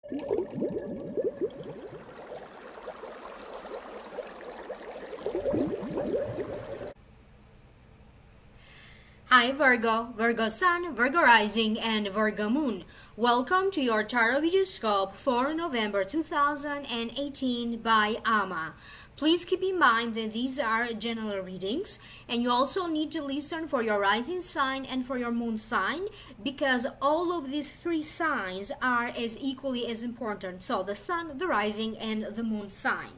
Hi Virgo, Virgo Sun, Virgo Rising, and Virgo Moon. Welcome to your Tarot Tarotscope for November 2018 by Ama. Please keep in mind that these are general readings, and you also need to listen for your rising sign and for your moon sign, because all of these three signs are as equally as important. So the sun, the rising, and the moon sign.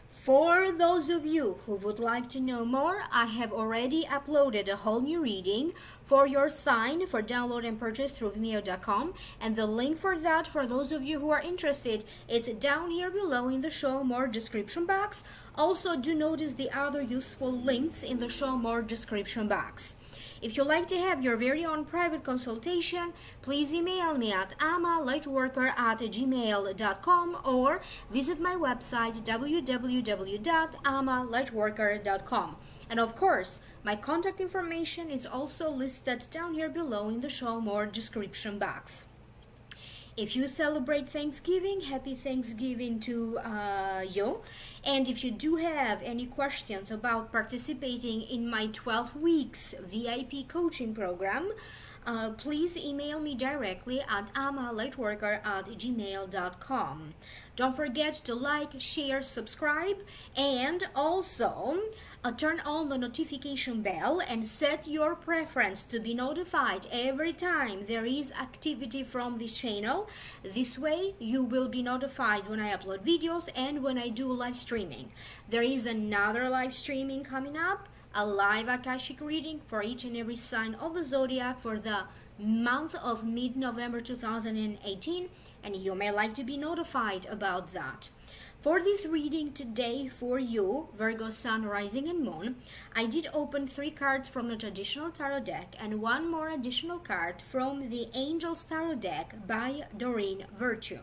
For those of you who would like to know more, I have already uploaded a whole new reading for your sign for download and purchase through Vimeo.com, and the link for that, for those of you who are interested, is down here below in the show more description box. Also, do notice the other useful links in the show more description box. If you'd like to have your very own private consultation, please email me at amalightworker@gmail.com or visit my website www.amalightworker.com. And of course, my contact information is also listed down here below in the show more description box. If you celebrate Thanksgiving, happy Thanksgiving to you. And if you do have any questions about participating in my 12 weeks VIP coaching program, please email me directly at amalightworker@gmail.com. Don't forget to like, share, subscribe, and also turn on the notification bell and set your preference to be notified every time there is activity from this channel. This way you will be notified when I upload videos and when I do live streaming. There is another live streaming coming up, a live Akashic reading for each and every sign of the zodiac for the month of mid-November 2018, and you may like to be notified about that. For this reading today for you, Virgo Sun, Rising, and Moon, I did open 3 cards from the traditional tarot deck and 1 more additional card from the Angels Tarot deck by Doreen Virtue.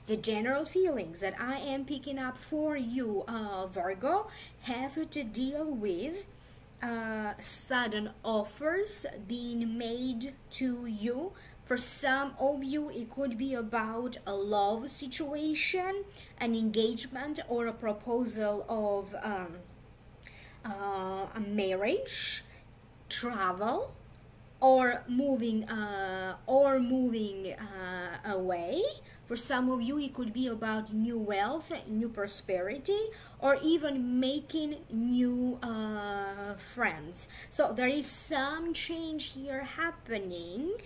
The general feelings that I am picking up for you, Virgo, have to deal with sudden offers being made to you. For some of you, it could be about a love situation, an engagement, or a proposal of a marriage, travel, or moving away. For some of you, it could be about new wealth, new prosperity, or even making new friends. So there is some change here happening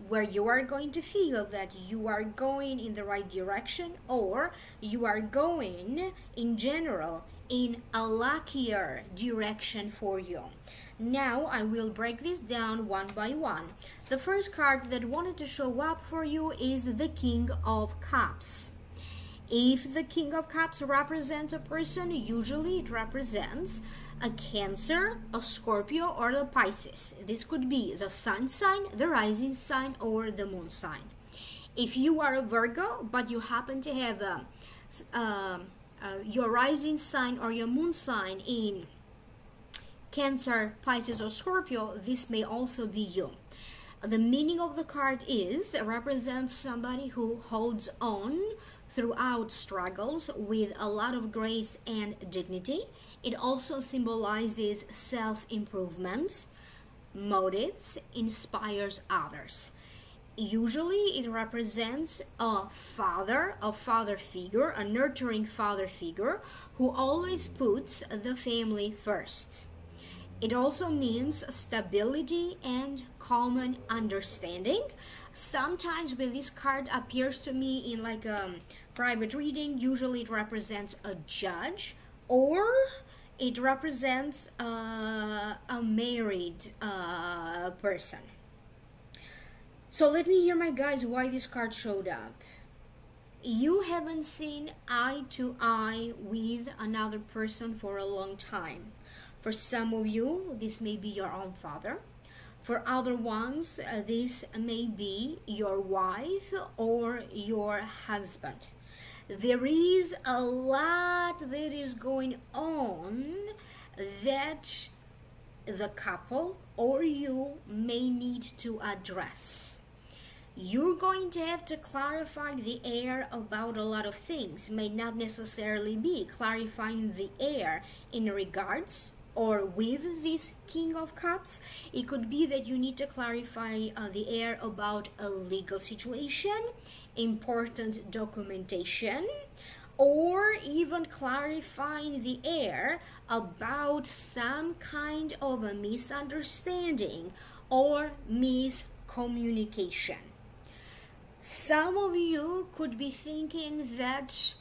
where you are going to feel that you are going in the right direction, or you are going in general in a luckier direction for you. Now I will break this down one by one. The first card that wanted to show up for you is the King of Cups. If the King of Cups represents a person, usually it represents a Cancer, a Scorpio, or a Pisces. This could be the Sun sign, the Rising sign, or the Moon sign. If you are a Virgo, but you happen to have your Rising sign or your Moon sign in Cancer, Pisces, or Scorpio, this may also be you. The meaning of the card is represents somebody who holds on throughout struggles with a lot of grace and dignity. It also symbolizes self-improvement, motives, inspires others. Usually it represents a father figure, a nurturing father figure who always puts the family first. It also means stability and common understanding. Sometimes when this card appears to me in like a private reading, usually it represents a judge, or it represents a married person. So let me hear, my guys, why this card showed up. You haven't seen eye to eye with another person for a long time. For some of you, this may be your own father. For other ones, this may be your wife or your husband. There is a lot that is going on that the couple or you may need to address. You're going to have to clarify the air about a lot of things. May not necessarily be clarifying the air in regards or with this King of Cups. It could be that you need to clarify the air about a legal situation, important documentation, or even clarifying the air about some kind of a misunderstanding or miscommunication. Some of you could be thinking that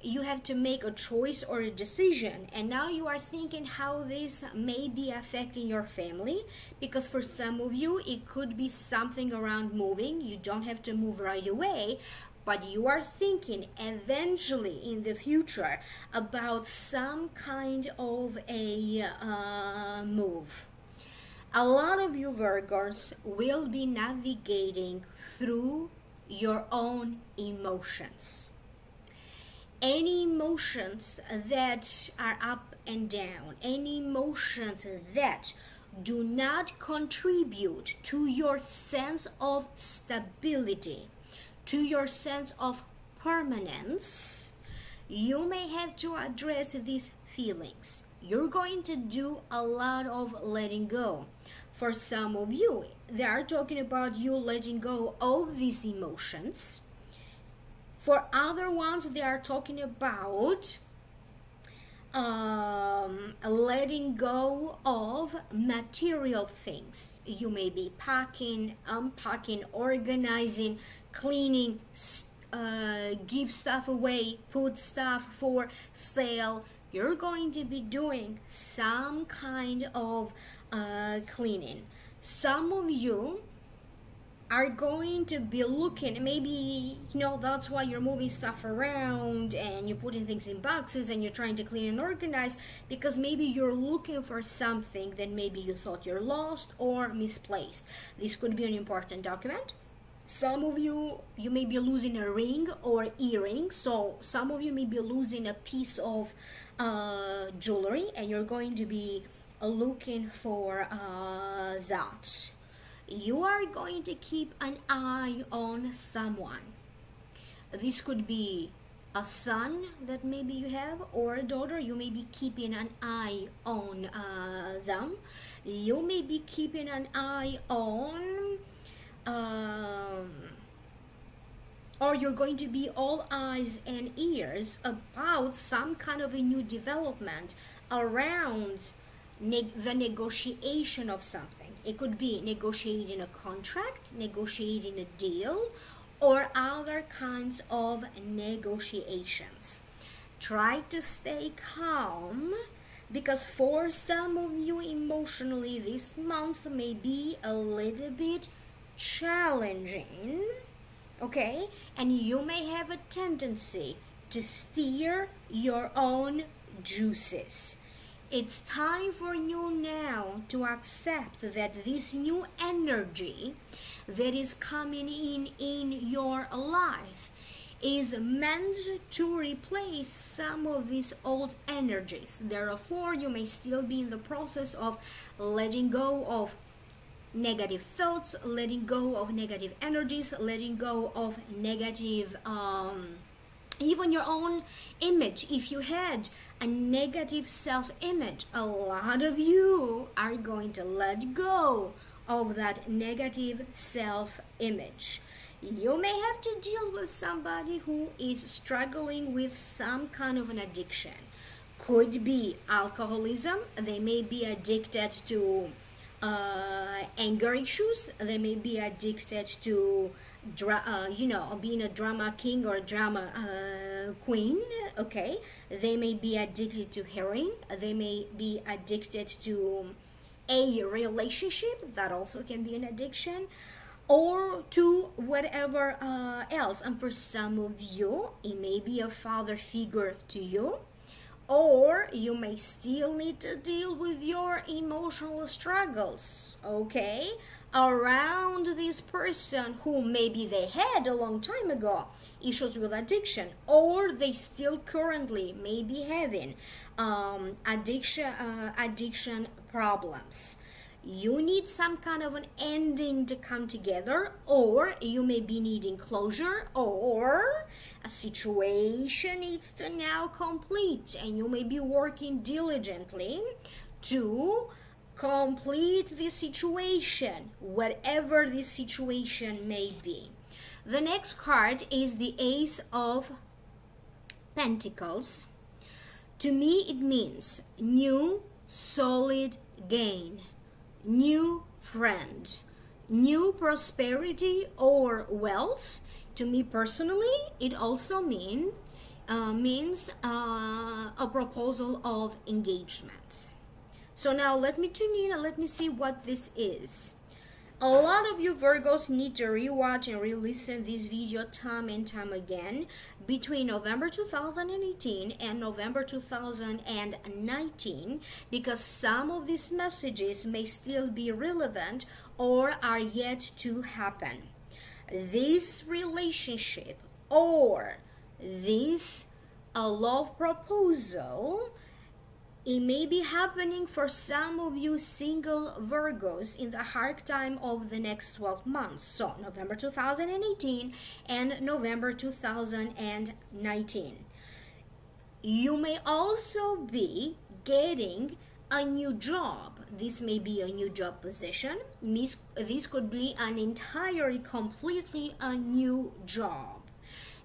you have to make a choice or a decision, and now you are thinking how this may be affecting your family, because for some of you it could be something around moving. You don't have to move right away, but you are thinking eventually in the future about some kind of a move. A lot of you Virgos will be navigating through your own emotions. Any emotions that are up and down, any emotions that do not contribute to your sense of stability, to your sense of permanence, you may have to address these feelings. You're going to do a lot of letting go. For some of you, they are talking about you letting go of these emotions. For other ones, they are talking about letting go of material things. You may be packing, unpacking, organizing, cleaning, give stuff away, put stuff for sale. You're going to be doing some kind of cleaning. Some of you are going to be looking, maybe, that's why you're moving stuff around and you're putting things in boxes and you're trying to clean and organize, because maybe you're looking for something that maybe you thought you're lost or misplaced. This could be an important document. Some of you may be losing a ring or earring, so some of you may be losing a piece of jewelry, and you're going to be looking for that. You are going to keep an eye on someone. This could be a son that maybe you have, or a daughter. You may be keeping an eye on them. You may be keeping an eye on or you're going to be all eyes and ears about some kind of a new development around the negotiation of something. It could be negotiating a contract, negotiating a deal, or other kinds of negotiations. Try to stay calm, because for some of you emotionally this month may be a little bit challenging, okay? And you may have a tendency to steer your own juices. It's time for you now to accept that this new energy that is coming in your life is meant to replace some of these old energies. Therefore, you may still be in the process of letting go of negative thoughts, letting go of negative energies, letting go of negative even your own image. If you had a negative self-image, a lot of you are going to let go of that negative self-image. You may have to deal with somebody who is struggling with some kind of an addiction. Could be alcoholism. They may be addicted to anger issues. They may be addicted to being a drama king or drama queen. Okay, they may be addicted to heroin. They may be addicted to a relationship. That also can be an addiction, or to whatever else. And for some of you, it may be a father figure to you, or you may still need to deal with your emotional struggles, okay, around this person who maybe they had a long time ago issues with addiction, or they still currently may be having addiction problems. You need some kind of an ending to come together, or you may be needing closure, or a situation needs to now complete, and you may be working diligently to complete this situation, whatever this situation may be. The next card is the Ace of Pentacles. To me, it means new solid gain, new friend, new prosperity or wealth. To me personally, it also means a proposal of engagement. So now let me tune in and let me see what this is. A lot of you Virgos need to rewatch and re-listen this video time and time again between November 2018 and November 2019, because some of these messages may still be relevant or are yet to happen. This relationship or this love proposal, it may be happening for some of you single Virgos in the archetype of the next 12 months. So November 2018 and November 2019. You may also be getting a new job. This may be a new job position. This could be an entirely, completely a new job.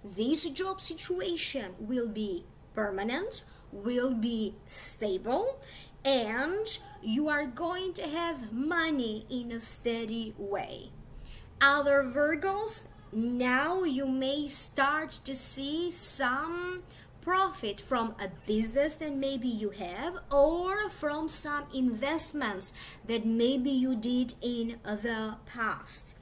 This job situation will be permanent, will be stable, and you are going to have money in a steady way. Other Virgos, now you may start to see some profit from a business that maybe you have, or from some investments that maybe you did in the past.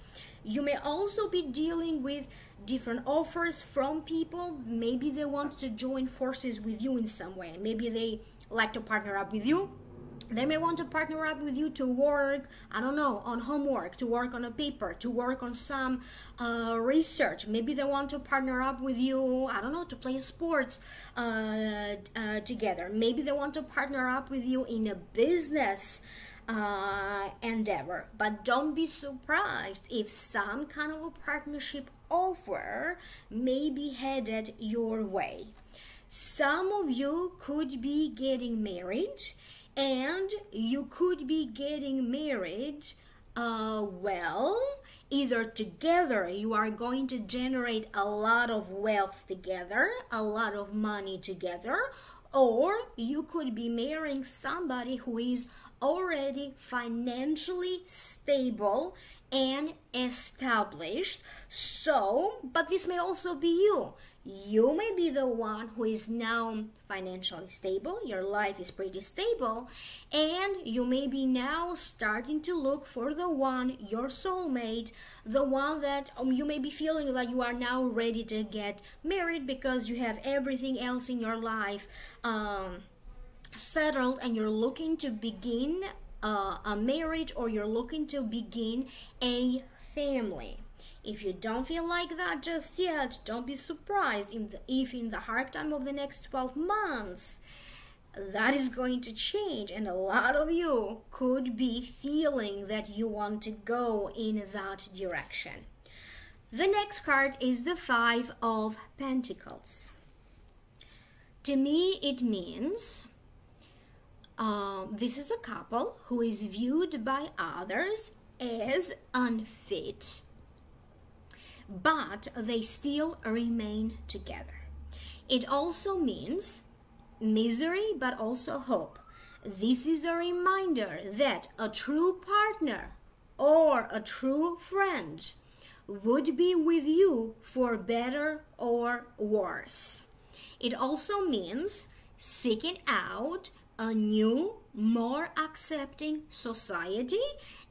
You may also be dealing with different offers from people. Maybe they want to join forces with you in some way. Maybe they like to partner up with you. They may want to partner up with you to work, I don't know, on homework, to work on a paper, to work on some research. Maybe they want to partner up with you, I don't know, to play sports together. Maybe they want to partner up with you in a business endeavor. But don't be surprised if some kind of a partnership offer may be headed your way. Some of you could be getting married, and you could be getting married well, either together you are going to generate a lot of wealth together, a lot of money together, or you could be marrying somebody who is already financially stable and established. So, but this may also be you. You may be the one who is now financially stable, your life is pretty stable, and you may be now starting to look for the one, your soulmate, the one that you may be feeling that you are now ready to get married because you have everything else in your life settled, and you're looking to begin a marriage, or you're looking to begin a family. If you don't feel like that just yet, don't be surprised if in the archetype of the next 12 months that is going to change, and a lot of you could be feeling that you want to go in that direction. The next card is the Five of Pentacles. To me, it means this is a couple who is viewed by others as unfit, but they still remain together. It also means misery, but also hope. This is a reminder that a true partner or a true friend would be with you for better or worse. It also means seeking out a new, more accepting society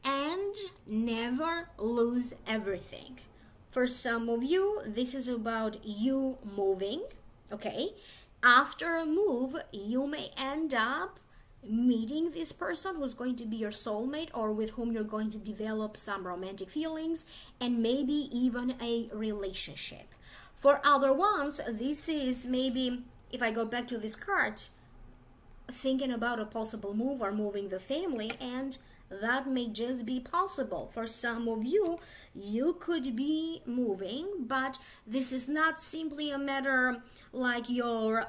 and never lose everything. For some of you, this is about you moving, okay? After a move, you may end up meeting this person who's going to be your soulmate, or with whom you're going to develop some romantic feelings and maybe even a relationship. For other ones, this is maybe, if I go back to this card, thinking about a possible move or moving the family, and that may just be possible. For some of you, you could be moving, but this is not simply a matter like your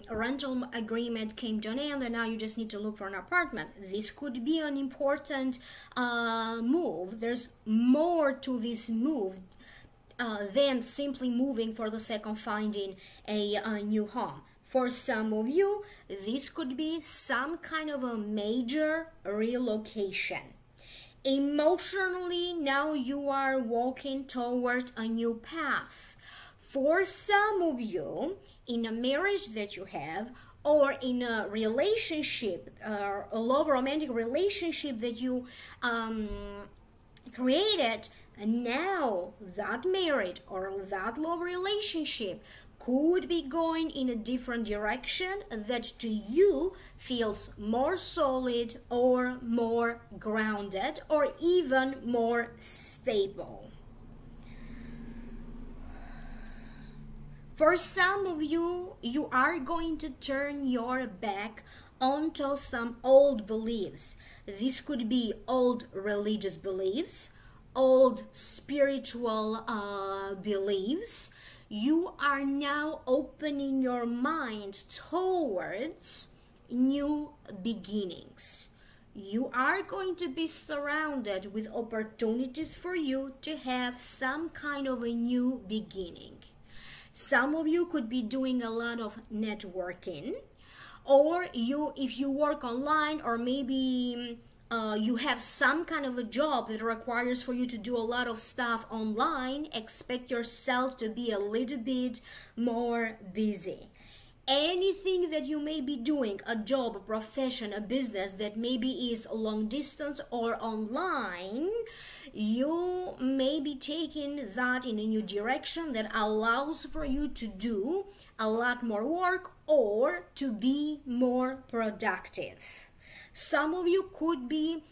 rental agreement came to an end and now you just need to look for an apartment. This could be an important move. There's more to this move than simply moving for the sake of finding a new home. For some of you, this could be some kind of a major relocation. Emotionally, now you are walking toward a new path. For some of you, in a marriage that you have, or in a relationship, a love romantic relationship that you created, and now that marriage or that love relationship could be going in a different direction that to you feels more solid or more grounded or even more stable. For some of you, you are going to turn your back onto some old beliefs. This could be old religious beliefs, old spiritual beliefs. You are now opening your mind towards new beginnings. You are going to be surrounded with opportunities for you to have some kind of a new beginning. Some of you could be doing a lot of networking, or if you work online, or maybe you have some kind of a job that requires for you to do a lot of stuff online, expect yourself to be a little bit more busy. Anything that you may be doing, a job, a profession, a business that maybe is long distance or online, you may be taking that in a new direction that allows for you to do a lot more work or to be more productive. Some of you could be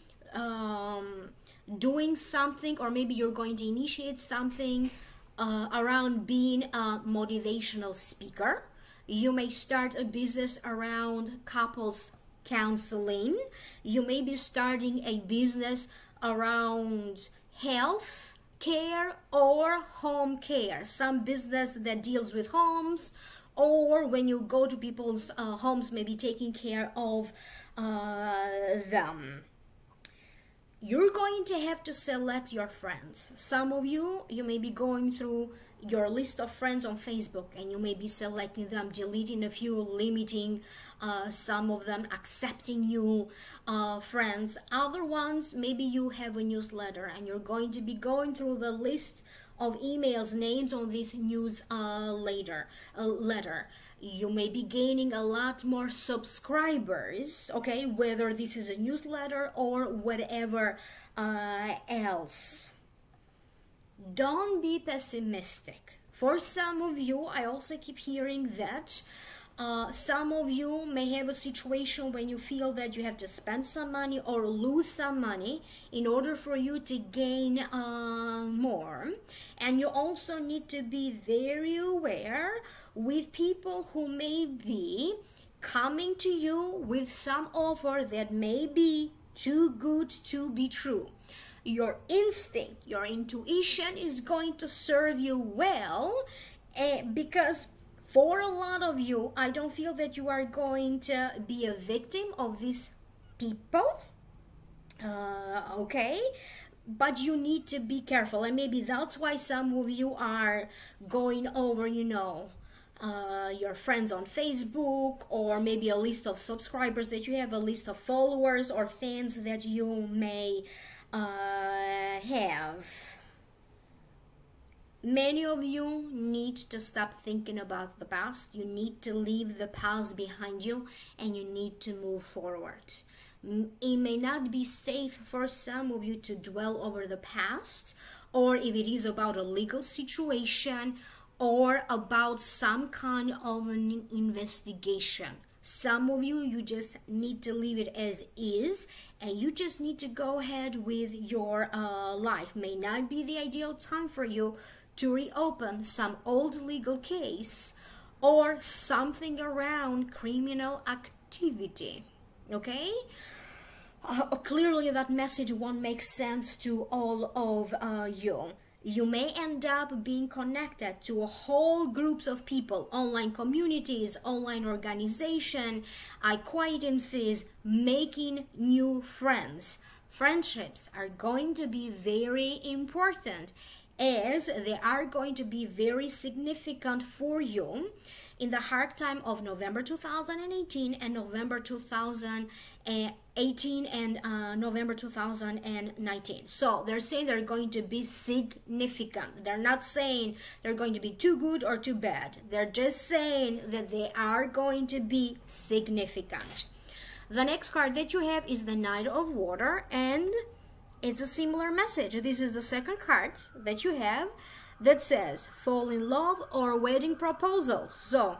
doing something, or maybe you're going to initiate something around being a motivational speaker. You may start a business around couples counseling. You may be starting a business around health care or home care. Some business that deals with homes, or when you go to people's homes, maybe taking care of them. You're going to have to select your friends. Some of you may be going through your list of friends on Facebook, and you may be selecting them, deleting a few, limiting some of them, accepting new friends. Other ones, maybe you have a newsletter and you're going to be going through the list of emails, names on this letter. You may be gaining a lot more subscribers, okay, whether this is a newsletter or whatever else. Don't be pessimistic. For some of you, I also keep hearing that some of you may have a situation when you feel that you have to spend some money or lose some money in order for you to gain more. And you also need to be very aware with people who may be coming to you with some offer that may be too good to be true. Your instinct, your intuition is going to serve you well, because for a lot of you, I don't feel that you are going to be a victim of these people, okay? But you need to be careful, and maybe that's why some of you are going over, your friends on Facebook, or maybe a list of subscribers that you have, a list of followers or fans that you may have. Many of you need to stop thinking about the past. You need to leave the past behind you, and you need to move forward. It may not be safe for some of you to dwell over the past, or if it is about a legal situation or about some kind of an investigation. Some of you, you just need to leave it as is, and you just need to go ahead with your life. May not be the ideal time for you to reopen some old legal case or something around criminal activity activity. Okay, clearly that message won't make sense to all of you. You may end up being connected to a whole groups of people, online communities, online organization, acquaintances, making new friends. Friendships are going to be very important, as they are going to be very significant for you in the hard time of November 2018 and November 2018 and November 2019. So they're saying they're going to be significant. They're not saying they're going to be too good or too bad. They're just saying that they are going to be significant. The next card that you have is the Knight of Water, and it's a similar message. This is the second card that you have that says fall in love or wedding proposal. So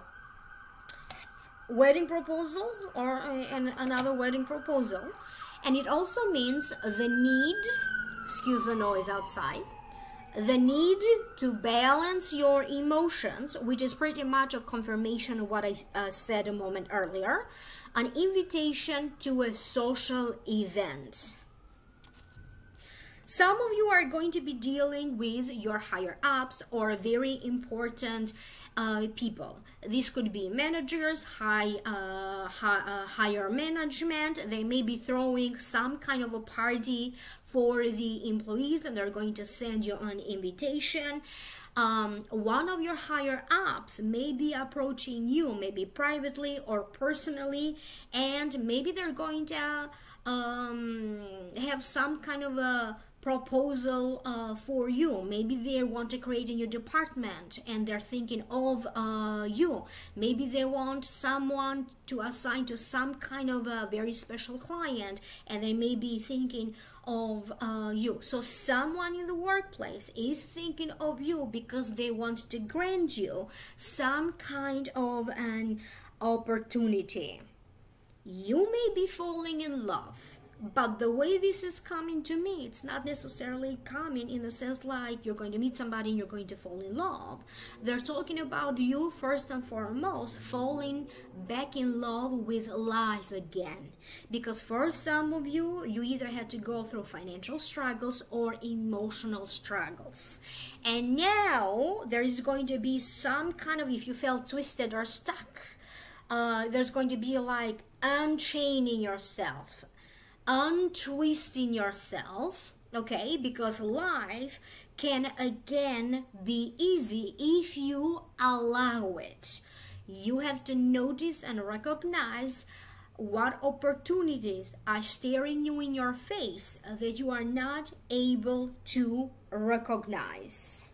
wedding proposal or another wedding proposal. And it also means the need, excuse the noise outside, the need to balance your emotions, which is pretty much a confirmation of what I said a moment earlier. An invitation to a social event. Some of you are going to be dealing with your higher ups or very important people. This could be managers, higher management. They may be throwing some kind of a party for the employees, and they're going to send you an invitation. One of your higher ups may be approaching you, maybe privately or personally, and maybe they're going to have some kind of a proposal for you. Maybe they want to create a new department and they're thinking of you. Maybe they want someone to assign to some kind of a very special client, and they may be thinking of you. So someone in the workplace is thinking of you because they want to grant you some kind of an opportunity. You may be falling in love, but the way this is coming to me, it's not necessarily coming in the sense like you're going to meet somebody and you're going to fall in love. They're talking about you first and foremost falling back in love with life again. Because for some of you, you either had to go through financial struggles or emotional struggles. And now there is going to be some kind of, if you felt twisted or stuck, there's going to be like unchaining yourself, untwisting yourself, okay? Because life can again be easy if you allow it. You have to notice and recognize what opportunities are staring you in your face that you are not able to recognize.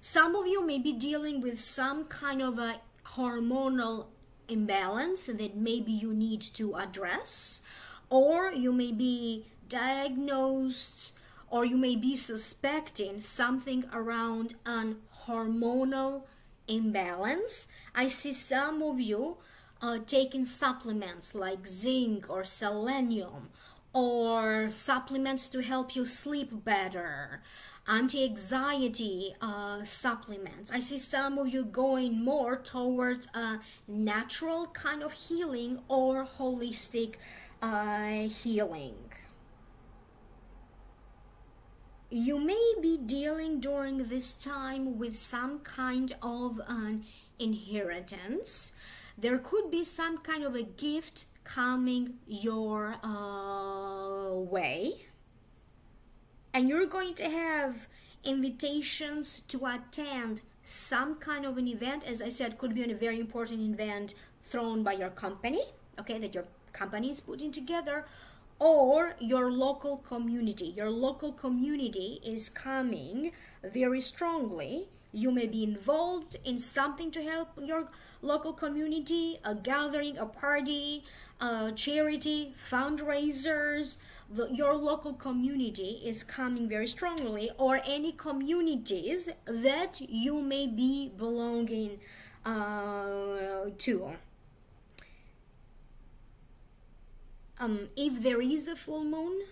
Some of you may be dealing with some kind of a hormonal imbalance that maybe you need to address, or you may be diagnosed, or you may be suspecting something around an hormonal imbalance. I see some of you taking supplements like zinc or selenium, or supplements to help you sleep better, anti-anxiety supplements. I see some of you going more towards a natural kind of healing or holistic healing. You may be dealing during this time with some kind of an inheritance. There could be some kind of a gift coming your way, and you're going to have invitations to attend some kind of an event. As I said, could be a very important event thrown by your company, okay, that your company is putting together, or your local community. Your local community is coming very strongly. You may be involved in something to help your local community, a gathering, a party, a charity, fundraisers. Your local community is coming very strongly, or any communities that you may be belonging to. If there is a full moon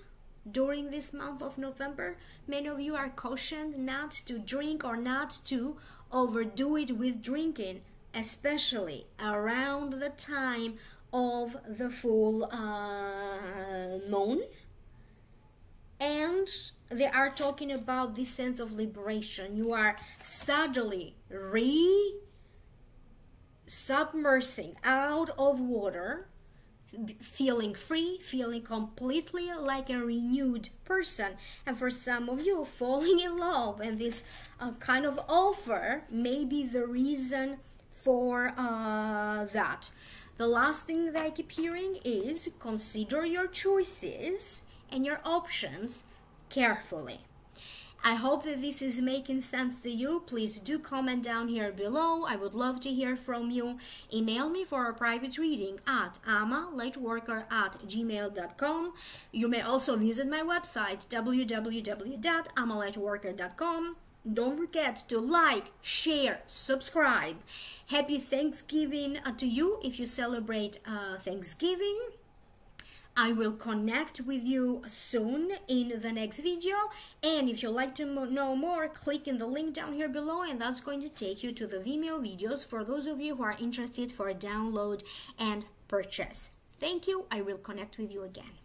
during this month of November, many of you are cautioned not to drink or not to overdo it with drinking. especially around the time of the full moon. And they are talking about this sense of liberation. You are suddenly submersing out of water, feeling free, feeling completely like a renewed person. And for some of you, falling in love, and this kind of offer may be the reason for that. The last thing that I keep hearing is consider your choices and your options carefully. I hope that this is making sense to you. Please do comment down here below. I would love to hear from you. Email me for a private reading at amalightworker@gmail.com. You may also visit my website www.amalightworker.com. Don't forget to like, share, subscribe. Happy Thanksgiving to you if you celebrate Thanksgiving. I will connect with you soon in the next video, and if you'd like to know more, click in the link down here below, and that's going to take you to the Vimeo videos for those of you who are interested for a download and purchase. Thank you. I will connect with you again.